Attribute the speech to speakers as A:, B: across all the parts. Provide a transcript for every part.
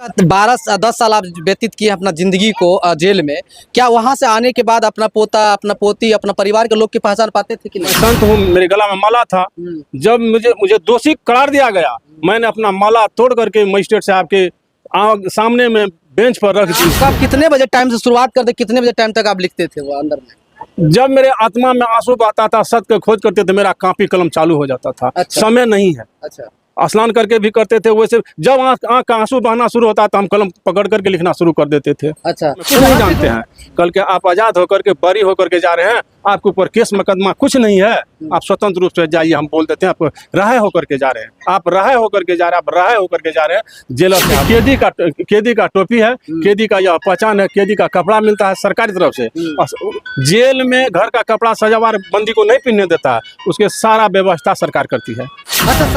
A: 12 10 साल आप व्यतीत किए अपना जिंदगी को जेल में। क्या वहां से आने के बाद अपना पोता, अपना पोती, अपना परिवार के लोग की पहचान पाते थे कि नहीं?
B: संत हूँ, मेरे गला में माला था। जब मुझे दोषी करार दिया गया, मैंने अपना माला तोड़ करके मजिस्ट्रेट साहब के सामने में बेंच पर रख दी।
A: आप कितने बजे टाइम से शुरुआत करते, कितने बजे टाइम तक आप लिखते थे वो अंदर में?
B: जब मेरे आत्मा में आंसू बहता था, सत्य खोज करते थे, मेरा कॉपी कलम चालू हो जाता था।
A: अच्छा।
B: समय नहीं है।
A: अच्छा।
B: स्नान करके भी करते थे वैसे। जब आँख का आंसू बहना शुरू होता था, हम कलम पकड़ करके लिखना शुरू कर देते थे।
A: अच्छा।
B: कुछ नहीं जानते हैं। कल के आप आजाद होकर के, बरी होकर के जा रहे हैं, आपके ऊपर केस मुकदमा कुछ नहीं है, आप स्वतंत्र रूप से जाइए। हम बोल देते हैं आप रहे होकर के जा रहे हैं, आप रहे होकर के जा रहे हैं, आप रहे होकर के जा रहे हैं। जेलर से केदी का टोपी है, केदी का यह पहचान है, केदी का कपड़ा मिलता है सरकारी तरफ से। जेल में घर का कपड़ा सजावार बंदी को नहीं पहनने देता है, उसके सारा व्यवस्था सरकार करती है।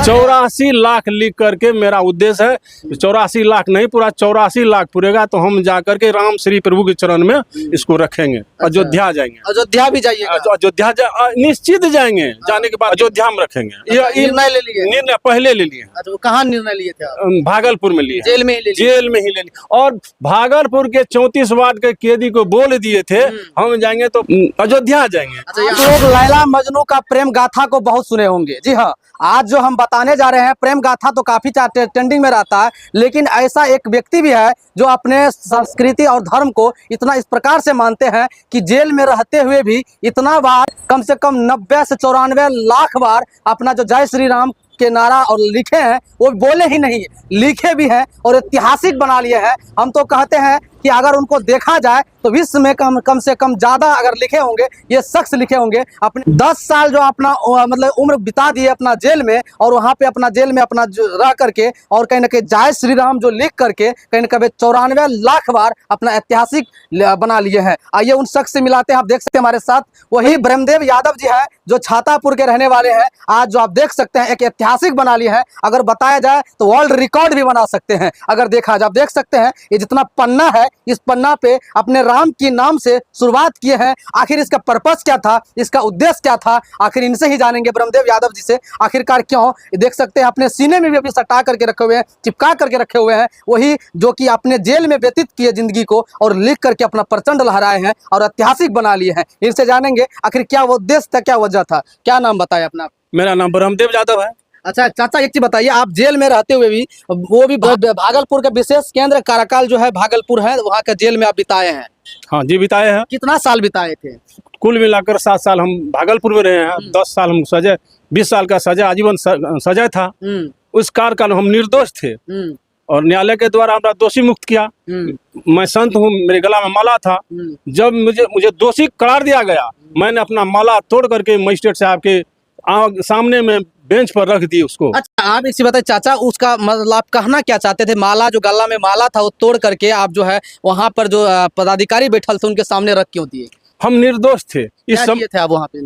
B: 84 लाख लिख करके मेरा उद्देश्य है, 84 लाख नहीं, पूरा 84 लाख पूरेगा तो हम जाकर के राम श्री प्रभु के चरण में इसको रखेंगे। अयोध्या जाएंगे।
A: अयोध्या भी जाइए?
B: अयोध्या निश्चित जाएंगे। जाने के बाद अयोध्या में रखेंगे।
A: निर्णय ले लिए?
B: निर्णय पहले ले लिए।
A: अच्छा, कहाँ निर्णय लिए थे?
B: भागलपुर में लिए।
A: जेल में ही ले लिए?
B: जेल में ही ले लिए। और भागलपुर के 34 वार्ड के कैदी को बोल दिए थे हम जाएंगे तो अयोध्या जाएंगे।
A: अच्छा, लोग लैला मजनू का प्रेम गाथा को बहुत सुने होंगे। जी हाँ, आज जो हम बताने जा रहे हैं प्रेम गाथा तो काफी ट्रेंडिंग में रहता है, लेकिन ऐसा एक व्यक्ति भी है जो अपने संस्कृति और धर्म को इतना इस प्रकार से मानते हैं कि जेल में रहते हुए भी इतना बार, कम से कम 90 से 94 लाख बार अपना जो जय श्री राम के नारा और लिखे हैं, वो बोले ही नहीं, लिखे भी हैं और ऐतिहासिक बना लिए हैं। हम तो कहते हैं कि अगर उनको देखा जाए तो विश्व में कम से कम ज्यादा अगर लिखे होंगे, ये शख्स लिखे होंगे। अपने 10 साल जो अपना मतलब उम्र बिता दिए अपना जेल में, और वहाँ पे अपना जेल में अपना रह करके और कहीं ना कहीं जय श्री राम जो लिख करके कहीं ना कहीं 94 लाख बार अपना ऐतिहासिक बना लिए हैं। आइए उन शख्स से मिलाते हैं। आप देख सकते हैं हमारे साथ वही ब्रह्मदेव यादव जी है जो छातापुर के रहने वाले हैं। आज जो आप देख सकते हैं एक ऐतिहासिक बना लिए है, अगर बताया जाए तो वर्ल्ड रिकॉर्ड भी बना सकते हैं। अगर देखा जाए, आप देख सकते हैं ये जितना पन्ना है, इस पन्ना पे अपने राम की नाम से शुरुआत किए हैं। आखिर इसका पर्पस क्या था, इसका उद्देश्य क्या था, आखिर इनसे ही जानेंगे ब्रह्मदेव यादव जी से। आखिरकार क्यों, देख सकते हैं अपने सीने में भी अभी सटा करके रखे हुए हैं, चिपका करके रखे हुए हैं, वही जो कि अपने जेल में व्यतीत किए जिंदगी को और लिख करके अपना प्रचंड लहराए हैं और ऐतिहासिक बना लिए हैं। इनसे जानेंगे आखिर क्या उद्देश्य था, क्या वजह था। क्या नाम बताया अपना?
B: मेरा नाम ब्रह्मदेव यादव है।
A: अच्छा चाचा, एक चीज बताइए, आप जेल में रहते हुए भी, वो भी भागलपुर का विशेष केंद्र काराकाल जो है भागलपुर है, वहाँ का जेल में आप बिताए हैं?
B: हाँ जी, बिताए हैं।
A: कितना साल बिताए थे?
B: कुल मिलाकर 7 साल हम भागलपुर में रहे हैं। 10 साल हम सजा, 20 साल का सजा, आजीवन सजा था। उस कार्यकाल हम निर्दोष थे और न्यायालय के द्वारा हमारा दोषी मुक्त किया। मैं संत हूँ, मेरे गला में माला था। जब मुझे दोषी करार दिया गया, मैंने अपना माला तोड़ करके मजिस्ट्रेट साहब के सामने में बेंच पर रख दी उसको।
A: अच्छा, आप एक चीज बताइए चाचा, उसका मतलब आप कहना क्या चाहते थे? माला जो गला में माला था वो तोड़ करके आप जो है वहाँ पर जो पदाधिकारी बैठल थे उनके सामने रख क्यों दिए?
B: हम निर्दोष थे।
A: इस किए थे आप वहाँ पे?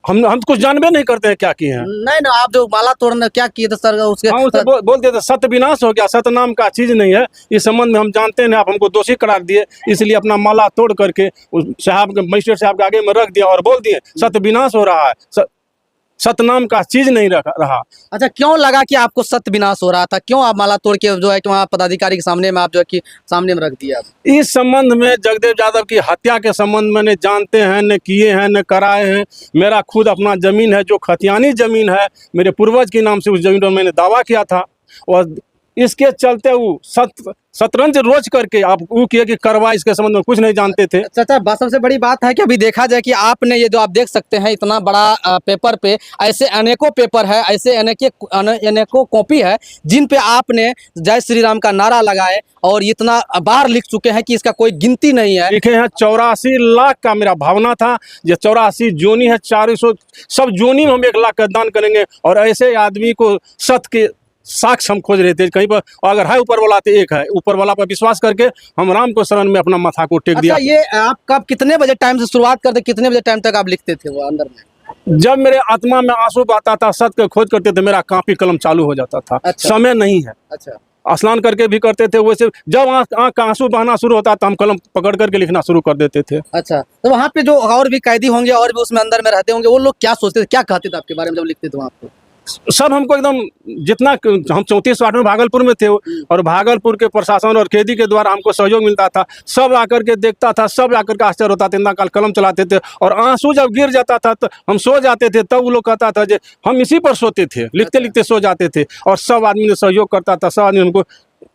B: हम कुछ जानबे नहीं करते हैं क्या किए हैं।
A: नहीं ना, आप जो माला तोड़ने क्या किए थे सर? उसके
B: उसे बोलते थे सत्य विनाश हो गया, सत्य नाम का चीज नहीं है। इस संबंध में हम जानते हैं, आप हमको दोषी करार दिए, इसलिए अपना माला तोड़ करके साहब के, मजिस्ट्रेट साहब के आगे में रख दिया और बोल दिए सत्य विनाश हो रहा है, सतनाम का चीज नहीं रहा।
A: अच्छा, क्यों लगा कि आपको सत्य विनाश हो रहा था? क्यों आप माला तोड़ के जो है कि वहाँ पदाधिकारी के सामने में आप जो है कि सामने में रख दिया?
B: इस संबंध में जगदेव यादव की हत्या के संबंध में न जानते हैं, न किए हैं, न कराए हैं। मेरा खुद अपना जमीन है जो खतियानी जमीन है, मेरे पूर्वज के नाम से उस जमीन पर मैंने दावा किया था, और इसके चलते वो शतरंज रोज करके आप वो किए कि करवा, इसके संबंध में कुछ नहीं जानते थे।
A: अच्छा, सबसे बड़ी बात है कि अभी देखा जाए कि आपने ये जो आप देख सकते हैं इतना बड़ा पेपर पे ऐसे अनेकों पेपर है, ऐसे अनेकों कॉपी है जिन पे आपने जय श्री राम का नारा लगाए और इतना बार लिख चुके हैं कि इसका कोई गिनती नहीं है।
B: लिखे हैं 84 लाख का मेरा भावना था। ये 84 जोनी है, 400 सब जोनी में हम 1 लाख का दान करेंगे। और ऐसे आदमी को सत्य के साक्ष्य हम खोज रहे थे कहीं पर, अगर है ऊपर वाला तो एक है, ऊपर वाला पर विश्वास करके हम राम को शरण में अपना माथा को टेक दिया।
A: ये आप कब कितने बजे टाइम से शुरुआत करते, कितने बजे टाइम तक आप लिखते थे वो अंदर में?
B: जब मेरे आत्मा में आंसू बहता था, सत्य को खोज करते थे, मेरा कॉपी कलम चालू हो जाता था।
A: अच्छा।
B: समय नहीं है।
A: अच्छा।
B: स्नान करके भी करते थे वैसे। जब आँख का आंसू बहना शुरू होता था, हम कलम पकड़ करके लिखना शुरू कर देते थे।
A: अच्छा, तो वहाँ पे जो और भी कैदी होंगे और भी उसमें अंदर में रहते होंगे, वो लोग क्या सोचते थे, क्या कहते थे आपके बारे में जब लिखते थे वहाँ पे?
B: सब हमको एकदम जितना हम 34 वार्ड में भागलपुर में थे और भागलपुर के प्रशासन और कैदी के द्वारा हमको सहयोग मिलता था। सब आकर के देखता था, सब आकर के आश्चर्य होता था, इतना काल कलम चलाते थे और आंसू जब गिर जाता था तो हम सो जाते थे। तब वो लोग कहता था जो हम इसी पर सोते थे, लिखते लिखते सो जाते थे और सब आदमी ने सहयोग करता था, सब आदमी हमको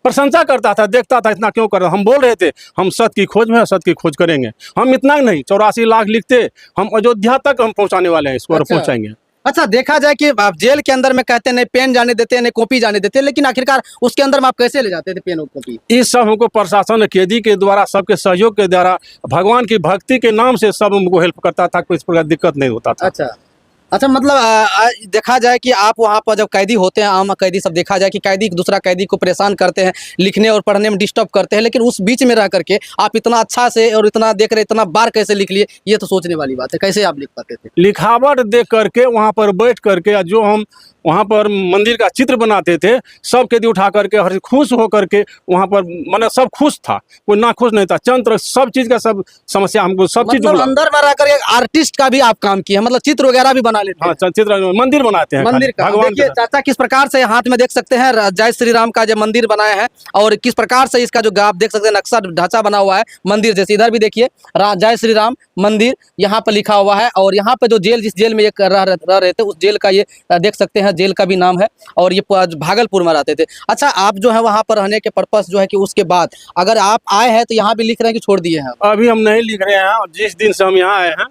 B: प्रशंसा करता था, देखता था इतना क्यों कर रहा। हम बोल रहे थे हम सत्य की खोज में हैं, सत्य की खोज करेंगे। हम इतना नहीं 84 लाख लिखते, हम अयोध्या तक हम पहुंचाने वाले हैं इसको और
A: अच्छा।
B: पहुंचाएंगे।
A: अच्छा, देखा जाए कि आप जेल के अंदर में कहते हैं नहीं पेन जाने देते, नहीं कॉपी जाने देते, लेकिन आखिरकार उसके अंदर में आप कैसे ले जाते थे पेन और कॉपी?
B: इस सब हमको प्रशासन कैदी के द्वारा सबके सहयोग के द्वारा भगवान की भक्ति के नाम से सब हमको हेल्प करता था, कोई इस प्रकार दिक्कत नहीं होता था।
A: अच्छा अच्छा, मतलब देखा जाए कि आप वहाँ पर जब कैदी होते हैं, आम कैदी सब, देखा जाए कि कैदी दूसरा कैदी को परेशान करते हैं, लिखने और पढ़ने में डिस्टर्ब करते हैं, लेकिन उस बीच में रह करके आप इतना अच्छा से और इतना देख रहे, इतना बार कैसे लिख लिए, ये तो सोचने वाली बात है। कैसे आप लिख पाते थे?
B: लिखावट देख करके वहाँ पर बैठ करके जो हम वहाँ पर मंदिर का चित्र बनाते थे, सब कैदी उठा करके हर खुश हो करके वहाँ पर, मतलब सब खुश था, कोई ना खुश नहीं था। चंद्र सब चीज का सब समस्या हमको सब चीज
A: मतलब अंदर में रह कर आर्टिस्ट का भी आप काम किए, मतलब चित्र वगैरह भी बना लेते हैं।
B: हाँ, चित्र मंदिर बनाते हैं,
A: मंदिर का
B: भगवान
A: देखिए चाचा किस प्रकार से हाथ में देख सकते हैं जय श्री राम का जो मंदिर बनाया है, और किस प्रकार से इसका जो आप देख सकते हैं नक्शा ढांचा बना हुआ है मंदिर जैसे। इधर भी देखिए जय श्री राम मंदिर यहाँ पर लिखा हुआ है, और यहाँ पे जो जेल, जिस जेल में ये रह रहे थे, उस जेल का ये देख सकते हैं जेल का भी नाम है, और ये भागलपुर में रहते थे। अच्छा, आप जो है वहाँ पर रहने के पर्पस जो है कि उसके बाद अगर आप आए हैं तो यहाँ भी लिख रहे हैं कि छोड़ दिए हैं?
B: अभी हम नहीं लिख रहे हैं, जिस दिन से हम यहाँ आए हैं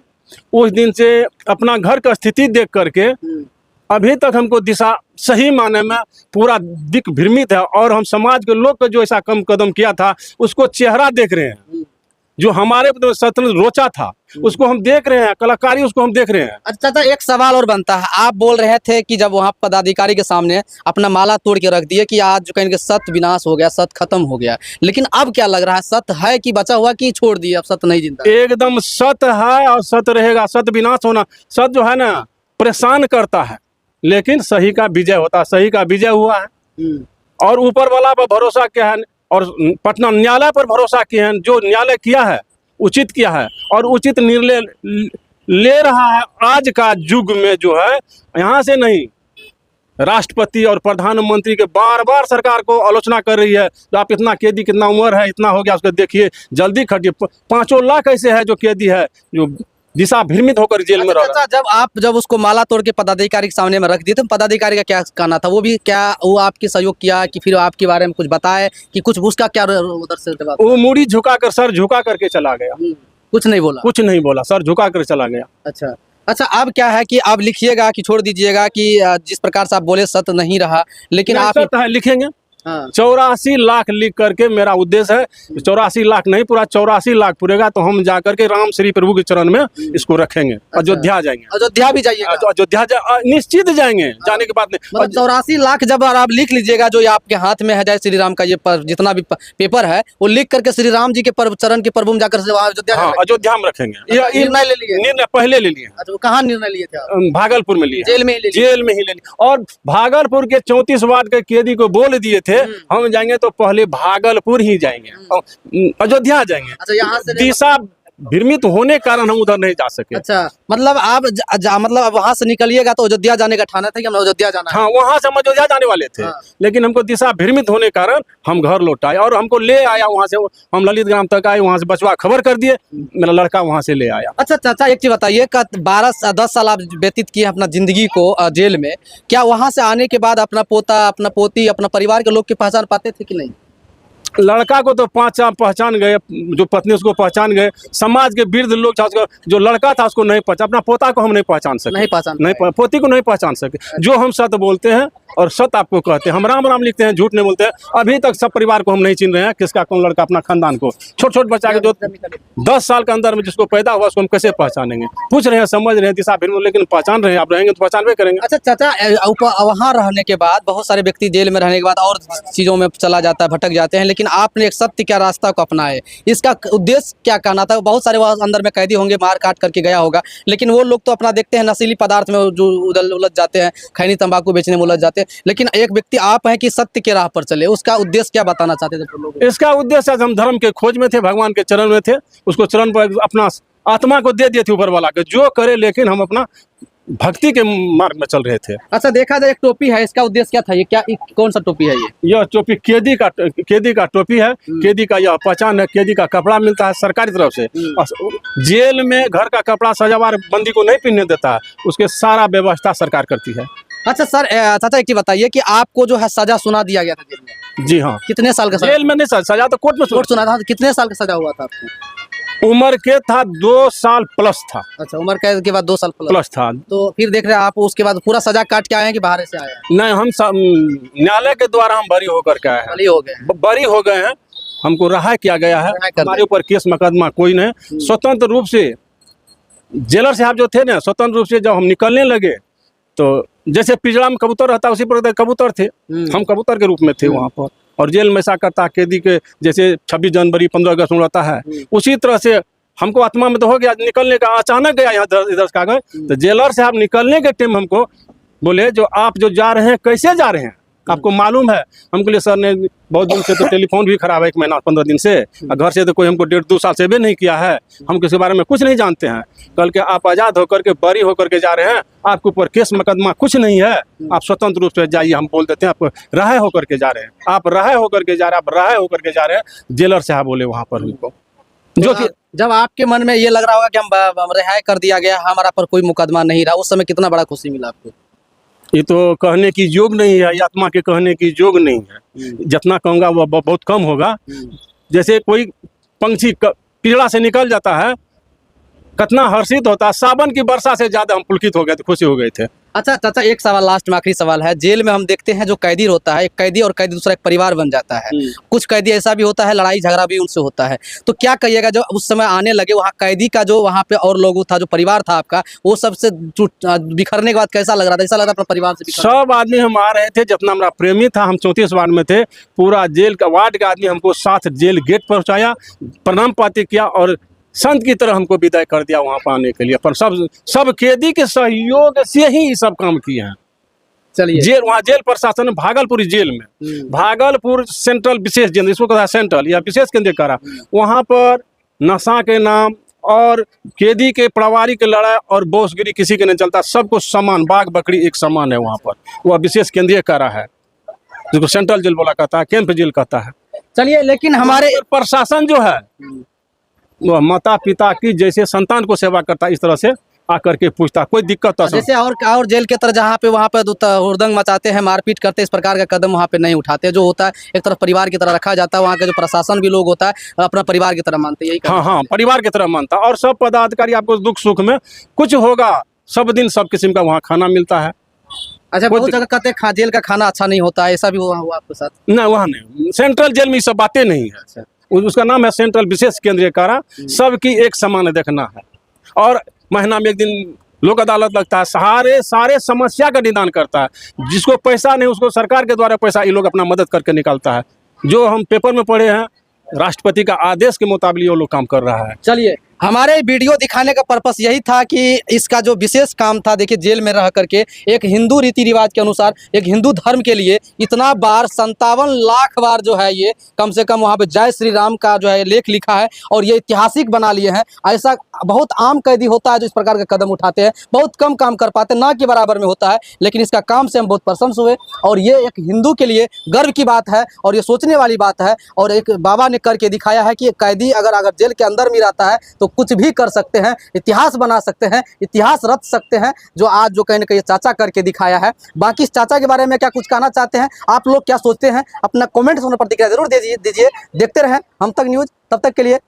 B: उस दिन से अपना घर का स्थिति देख करके अभी तक हमको दिशा सही माने में पूरा दिक भ्रमित है, और हम समाज के लोग को जो ऐसा कम कदम किया था उसको चेहरा देख रहे हैं, जो हमारे सतन रोचा था उसको हम देख रहे हैं, कलाकारी उसको हम देख रहे हैं।
A: अच्छा, तो एक सवाल और बनता है, आप बोल रहे थे कि जब वहाँ पदाधिकारी के सामने अपना माला तोड़ के रख दिए कि आज जो कहेंगे सत्य विनाश हो गया, सत्य खत्म हो गया, लेकिन अब क्या लग रहा है, सत्य है कि बचा हुआ कि छोड़ दिए, अब सत्य नहीं जिंदा?
B: एकदम सत्य है और सत्य रहेगा। सत्य विनाश होना, सत्य जो है ना परेशान करता है, लेकिन सही का विजय होता है, सही का विजय हुआ है। और ऊपर वाला पर भरोसा किया है और पटना न्यायालय पर भरोसा किए हैं, जो न्यायालय किया है उचित किया है और उचित निर्णय ले रहा है। आज का युग में जो है यहाँ से नहीं, राष्ट्रपति और प्रधानमंत्री के बार बार सरकार को आलोचना कर रही है, तो आप इतना कैदी, कितना उम्र है, इतना हो गया, उसको देखिए, जल्दी खटिए। 5 लाख ऐसे है जो कैदी है जो दिशा भ्रमित होकर जेल में रह रहा है।
A: जब उसको माला तोड़ के पदाधिकारी के सामने में रख दिए, तो पदाधिकारी का क्या कहना था? वो भी क्या वो आपकी सहयोग किया कि फिर आपके बारे में कुछ बताए कि कुछ उसका क्या उधर से जवाब?
B: वो मुड़ी झुका कर, सर झुका करके चला गया,
A: कुछ नहीं बोला?
B: कुछ नहीं बोला, सर झुका कर चला गया।
A: अच्छा अच्छा, अब क्या है कि आप लिखिएगा कि छोड़ दीजिएगा कि जिस प्रकार से आप बोले सत्य नहीं रहा, लेकिन आप
B: सत्य है, लिखेंगे।
A: हाँ।
B: 84 लाख लिख करके मेरा उद्देश्य है, 84 लाख नहीं, पूरा 84 लाख पूरेगा तो हम जाकर के राम श्री प्रभु के चरण में इसको रखेंगे। अयोध्या जाएंगे।
A: अयोध्या भी जाइएगा?
B: अयोध्या निश्चित जाएंगे, जाने के बाद नहीं।
A: मतलब 84 लाख जब आप लिख लीजिएगा, जो ये आपके हाथ में है जय श्री राम का ये जितना भी पेपर है, वो लिख करके श्री राम जी के चरण के प्रभु में जाकर से वहाँ अयोध्या?
B: हाँ, अयोध्या में रखेंगे।
A: निर्णय ले लिए?
B: निर्णय पहले ले लिए।
A: अच्छा, कहाँ निर्णय लिए थे? भागलपुर
B: में लिए,
A: जेल में ही ले लिए?
B: जेल में ही ले लिए। और भागलपुर के 34 वार्ड के कैदी को बोल दिए थे हम जाएंगे तो पहले भागलपुर ही जाएंगे, अयोध्या जाएंगे।
A: अच्छा, यहाँ से
B: दिशा भ्रमित होने के कारण हम उधर नहीं जा सके।
A: अच्छा, मतलब आप मतलब वहां से निकलिएगा तो अयोध्या जाने का ठाना था कि हम अयोध्या जाना है?
B: हाँ, वहां से हम अयोध्या जाने वाले थे। हाँ। लेकिन हमको दिशा भ्रमित होने के कारण हम घर लौट आए, और हमको ले आया वहां से, हम ललित ग्राम तक आए, वहां से बचवा खबर कर दिए, मेरा लड़का वहां से ले आया।
A: अच्छा चाचा, एक चीज बताइए, 10 साल आप व्यतीत किए अपना जिंदगी को जेल में, क्या वहां से आने के बाद अपना पोता, अपना पोती, अपना परिवार के लोग की पहचान पाते थे कि नहीं?
B: लड़का को तो पहचान गए, जो पत्नी उसको पहचान गए, समाज के वृद्ध लोग था उसको, जो लड़का था उसको नहीं पहचान, अपना पोता को हम नहीं पहचान सके, पोती को नहीं पहचान सके। जो हम सत्य बोलते हैं और सत्य आपको कहते हैं, हम राम राम लिखते हैं, झूठ नहीं बोलते हैं। अभी तक सब परिवार को हम नहीं चिन्ह रहे हैं, किसका कौन लड़का, अपना खानदान को। छोट बच्चा के जो 10 साल के अंदर में जिसको पैदा हुआ उसको हम कैसे पहचानेंगे? पूछ रहे हैं, समझ रहे हैं, दिशा भ्रमित, लेकिन पहचान रहे हैं। आप रहेंगे तो पहचान भी करेंगे।
A: अच्छा चाचा, वहाँ रहने के बाद बहुत सारे व्यक्ति जेल में रहने के बाद और चीजों में चला जाता है, भटक जाते हैं, लेकिन आपने एक सत्य क्या रास्ता को अपनाया है, इसका उद्देश्य क्या कहना था? बहुत सारे वहाँ अंदर में कैदी होंगे, मार काट करके गया होगा, लेकिन वो लोग तो अपना देखते हैं नशीली पदार्थ में जो उलझ जाते हैं, खैनी तंबाकू बेचने में उलझ जाते हैं, लेकिन एक व्यक्ति आप हैं कि सत्य के राह पर चले, उसका उद्देश्य क्या बताना चाहते थे लोग?
B: इसका उद्देश्य हम धर्म के खोज में थे, भगवान के चरण में थे, उसको चरण पर अपना आत्मा को दे दिए थे ऊपर वाला के, जो करे, लेकिन हम अपना भक्ति के मार्ग में चल रहे थे।
A: अच्छा, देखा जाए एक टोपी है, इसका उद्देश्य क्या था? ये क्या कौन सा टोपी है ये?
B: यह टोपी केदी का टोपी है। केदी का यह पहचान है। केदी का कपड़ा मिलता है सरकारी तरफ से। और जेल में घर का कपड़ा सजावार बंदी को नहीं पहनने देता है, उसके सारा व्यवस्था सरकार करती है।
A: अच्छा सर, चाचा एक चीज बताइए कि आपको जो है सजा सुना दिया गया था जेल में?
B: जी हाँ।
A: कितने साल का सजा?
B: जेल में नहीं, सजा तो कोर्ट में
A: कोर्ट सुना था। कितने साल का सजा हुआ था आपको?
B: उम्र के था 2 साल प्लस था।
A: अच्छा, उम्र कैद के बाद 2 साल
B: प्लस था।
A: तो फिर देख रहे हैं आप उसके बाद पूरा सजा काट के आए हैं कि बाहर से आए हैं?
B: नहीं, हम न्यायालय के द्वारा हम बरी होकर के आए हैं। बरी हो गए हैं, हमको रिहा किया गया है। हमारे ऊपर केस मुकदमा कोई नहीं। स्वतंत्र रूप से जेलर साहब जो थे ना, स्वतंत्र रूप से जब हम निकलने लगे तो जैसे पिंजड़ा में कबूतर रहता है उसी प्रकार कबूतर थे। हम कबूतर के रूप में थे वहाँ पर। और जेल में ऐसा करता कैदी के जैसे 26 जनवरी 15 अगस्त में रहता है, उसी तरह से हमको आत्मा में तो हो गया निकलने का। अचानक गया यहाँ इधर कागज, तो जेलर साहब निकलने के टाइम हमको बोले जो आप जो जा रहे हैं कैसे जा रहे हैं, आपको मालूम है? हम बोले सर ने बहुत दिन से तो टेलीफोन भी खराब है, 1 महीना 15 दिन से, घर से तो कोई हमको 1.5-2 साल से भी नहीं किया है, हम किसी बारे में कुछ नहीं जानते हैं। कल के आप आज़ाद होकर के बरी होकर के जा रहे हैं, आपके ऊपर केस मुकदमा कुछ नहीं है, आप स्वतंत्र रूप से जाइए। हम बोल देते हैं आप रिहा होकर के जा रहे हैं, आप रिहा होकर के जा रहे हैं, आप रिहा होकर के जा रहे हैं। जेलर साहब बोले वहाँ पर उनको, जो कि
A: जब आपके मन में ये लग रहा होगा कि हम रिहाई कर दिया गया, हमारा पर कोई मुकदमा नहीं रहा, उस समय कितना बड़ा खुशी मिला आपको?
B: ये तो कहने की योग नहीं है, ये आत्मा के कहने की योग नहीं है। जितना कहूँगा वह बहुत कम होगा। जैसे कोई पंछी पिंजड़ा से निकल जाता है, कितना हर्षित होता है, सावन की वर्षा से ज्यादा हम पुलकित हो गए थे, खुशी हो गए थे।
A: अच्छा चाचा, एक सवाल लास्ट में, आखिरी सवाल है। जेल में हम देखते हैं जो कैदी होता है, एक कैदी और कैदी दूसरा एक परिवार बन जाता है। कुछ कैदी ऐसा भी होता है लड़ाई झगड़ा भी उनसे होता है, तो क्या कहिएगा जो उस समय आने लगे वहाँ कैदी का जो वहाँ पे और लोगों था, जो परिवार था आपका, वो सबसे बिखरने के बाद कैसा लग रहा था? ऐसा लग रहा था अपना परिवार से
B: सब आदमी हम आ रहे थे, जितना हमारा प्रेमी था, हम 34 वार्ड में थे, पूरा जेल का वार्ड का आदमी हमको साथ जेल गेट पहुँचाया, प्रणाम पाती किया और संत की तरह हमको विदाई कर दिया वहाँ पर आने के लिए। पर सब कैदी के सहयोग से ही सब काम किए हैं।
A: चलिए,
B: जेल वहाँ जेल प्रशासन भागलपुर जेल में, भागलपुर सेंट्रल विशेष जेल, इसको कहा सेंट्रल या विशेष केंद्र करा, वहाँ पर नशा के नाम और कैदी के पारिवारिक लड़ाई और बोसगिरी किसी के नहीं चलता, सबको समान, बाघ बकरी एक समान है वहाँ पर। वह विशेष केंद्रीय कारा है जिसको सेंट्रल जेल बोला कहता है, कैंप जेल कहता है।
A: चलिए, लेकिन हमारे
B: प्रशासन जो है वह माता पिता की जैसे संतान को सेवा करता है, इस तरह से आकर के पूछता, कोई दिक्कत तो
A: जैसे और जेल के तरह जहाँ पे वहाँ पे हुड़दंग मचाते हैं, मारपीट करते हैं, इस प्रकार का कदम वहाँ पे नहीं उठाते। जो होता है एक तरफ परिवार की तरह रखा जाता है, वहाँ का जो प्रशासन भी लोग होता है अपना परिवार की तरह मानते हैं। यही
B: हाँ, परिवार की तरह मानता है। और सब पदाधिकारी आपको दुख सुख में कुछ होगा, सब दिन सब किस्म का वहाँ खाना मिलता है।
A: अच्छा, बहुत जगह कहते हैं जेल का खाना अच्छा नहीं होता है, ऐसा भी हुआ आपके साथ?
B: नहीं, वहाँ नहीं, सेंट्रल जेल में ये सब बातें नहीं है। अच्छा, उसका नाम है सेंट्रल विशेष केंद्रीय कारा, सबकी एक समान देखना है। और महीना में एक दिन लोक अदालत लगता है, सारे समस्या का निदान करता है। जिसको पैसा नहीं उसको सरकार के द्वारा पैसा ये लोग अपना मदद करके निकालता है। जो हम पेपर में पढ़े हैं, राष्ट्रपति का आदेश के मुताबिक ये लोग काम कर रहा है।
A: चलिए, हमारे वीडियो दिखाने का पर्पस यही था कि इसका जो विशेष काम था, देखिए जेल में रह करके एक हिंदू रीति रिवाज के अनुसार, एक हिंदू धर्म के लिए इतना बार 57 लाख बार जो है ये कम से कम वहाँ पे जय श्री राम का जो है लेख लिखा है और ये ऐतिहासिक बना लिए हैं। ऐसा बहुत आम कैदी होता है जो इस प्रकार का कदम उठाते हैं, बहुत कम काम कर पाते, ना के बराबर में होता है, लेकिन इसका काम से हम बहुत प्रशंस हुए। और ये एक हिंदू के लिए गर्व की बात है और ये सोचने वाली बात है। और एक बाबा ने करके दिखाया है कि कैदी अगर जेल के अंदर में रहता है तो कुछ भी कर सकते हैं, इतिहास बना सकते हैं, इतिहास रच सकते हैं, जो आज जो कहीं ना कहीं चाचा करके दिखाया है। बाकी इस चाचा के बारे में क्या कुछ कहना चाहते हैं, आप लोग क्या सोचते हैं, अपना कमेंट्स में प्रतिक्रिया जरूर दीजिए। देखते रहें हम तक न्यूज़, तब तक के लिए।